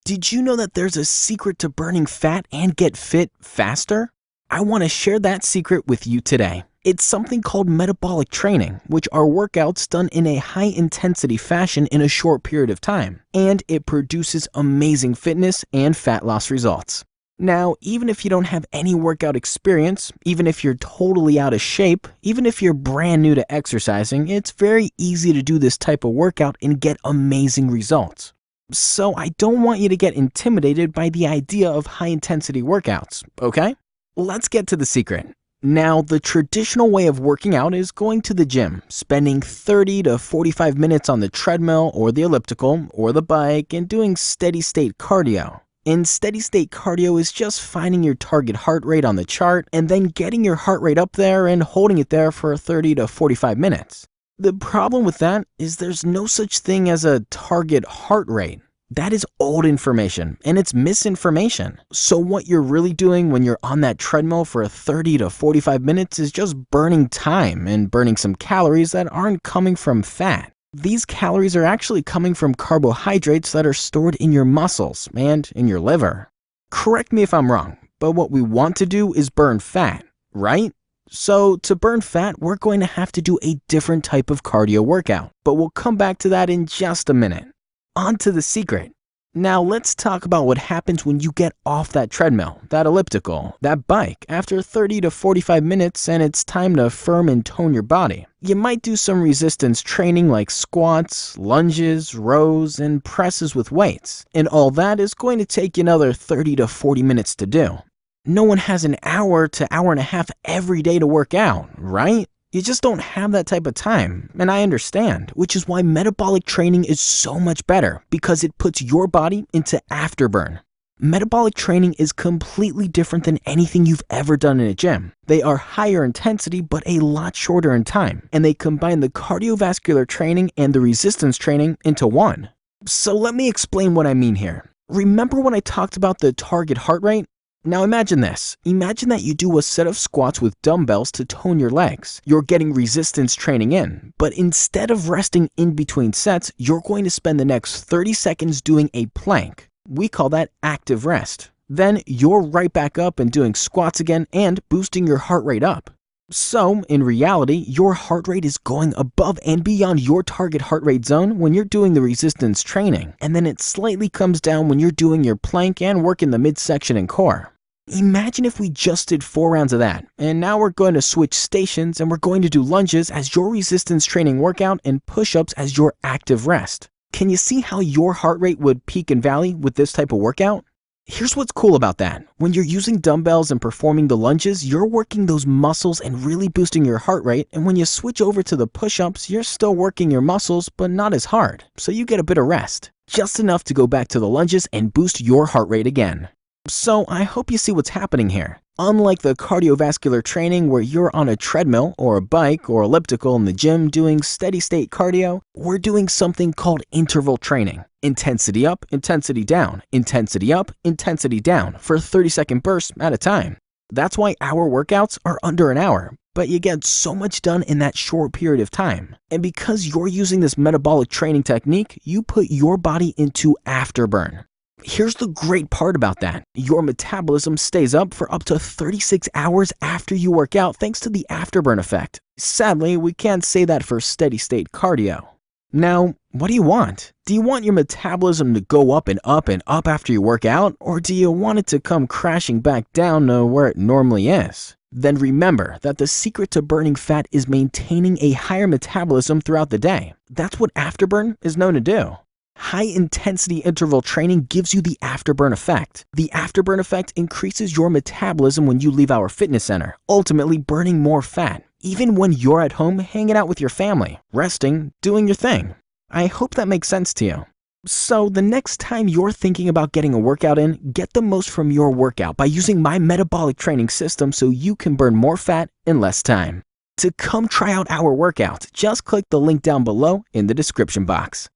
Did you know that there's a secret to burning fat and get fit faster? I want to share that secret with you today. It's something called metabolic training, which are workouts done in a high-intensity fashion in a short period of time, and it produces amazing fitness and fat loss results. Now, even if you don't have any workout experience, even if you're totally out of shape, even if you're brand new to exercising, it's very easy to do this type of workout and get amazing results. So I don't want you to get intimidated by the idea of high-intensity workouts, okay? Let's get to the secret. Now, the traditional way of working out is going to the gym, spending 30 to 45 minutes on the treadmill or the elliptical or the bike and doing steady-state cardio. And steady-state cardio is just finding your target heart rate on the chart and then getting your heart rate up there and holding it there for 30 to 45 minutes. The problem with that is there's no such thing as a target heart rate. That is old information and it's misinformation. So what you're really doing when you're on that treadmill for 30 to 45 minutes is just burning time and burning some calories that aren't coming from fat. These calories are actually coming from carbohydrates that are stored in your muscles and in your liver. Correct me if I'm wrong, but what we want to do is burn fat, right? So to burn fat, we're going to have to do a different type of cardio workout, but we'll come back to that in just a minute. On to the secret. Now let's talk about what happens when you get off that treadmill, that elliptical, that bike after 30 to 45 minutes and it's time to firm and tone your body. You might do some resistance training like squats, lunges, rows, and presses with weights, and all that is going to take you another 30 to 40 minutes to do. No one has an hour to hour and a half every day to work out, right? You just don't have that type of time, and I understand, which is why metabolic training is so much better because it puts your body into afterburn. Metabolic training is completely different than anything you've ever done in a gym. They are higher intensity but a lot shorter in time, and they combine the cardiovascular training and the resistance training into one. So let me explain what I mean here. Remember when I talked about the target heart rate? Now imagine this. Imagine that you do a set of squats with dumbbells to tone your legs. You're getting resistance training in, but instead of resting in between sets, you're going to spend the next 30 seconds doing a plank. We call that active rest. Then you're right back up and doing squats again and boosting your heart rate up. So, in reality, your heart rate is going above and beyond your target heart rate zone when you're doing the resistance training, and then it slightly comes down when you're doing your plank and working the midsection and core. Imagine if we just did 4 rounds of that, and now we're going to switch stations and we're going to do lunges as your resistance training workout and push-ups as your active rest. Can you see how your heart rate would peak and valley with this type of workout? Here's what's cool about that. When you're using dumbbells and performing the lunges, you're working those muscles and really boosting your heart rate, and when you switch over to the push-ups, you're still working your muscles but not as hard, so you get a bit of rest. Just enough to go back to the lunges and boost your heart rate again. So I hope you see what's happening here. Unlike the cardiovascular training where you're on a treadmill or a bike or elliptical in the gym doing steady-state cardio, we're doing something called interval training. Intensity up, intensity down, intensity up, intensity down for 30-second bursts at a time. That's why our workouts are under an hour, but you get so much done in that short period of time. And because you're using this metabolic training technique, you put your body into afterburn. Here's the great part about that. Your metabolism stays up for up to 36 hours after you work out thanks to the afterburn effect. Sadly, we can't say that for steady-state cardio. Now, what do you want? Do you want your metabolism to go up and up and up after you work out, or do you want it to come crashing back down to where it normally is? Then remember that the secret to burning fat is maintaining a higher metabolism throughout the day. That's what afterburn is known to do. High-intensity interval training gives you the afterburn effect. The afterburn effect increases your metabolism when you leave our fitness center, ultimately burning more fat, even when you're at home hanging out with your family, resting, doing your thing. I hope that makes sense to you. So the next time you're thinking about getting a workout in, get the most from your workout by using my metabolic training system so you can burn more fat in less time. To come try out our workout, just click the link down below in the description box.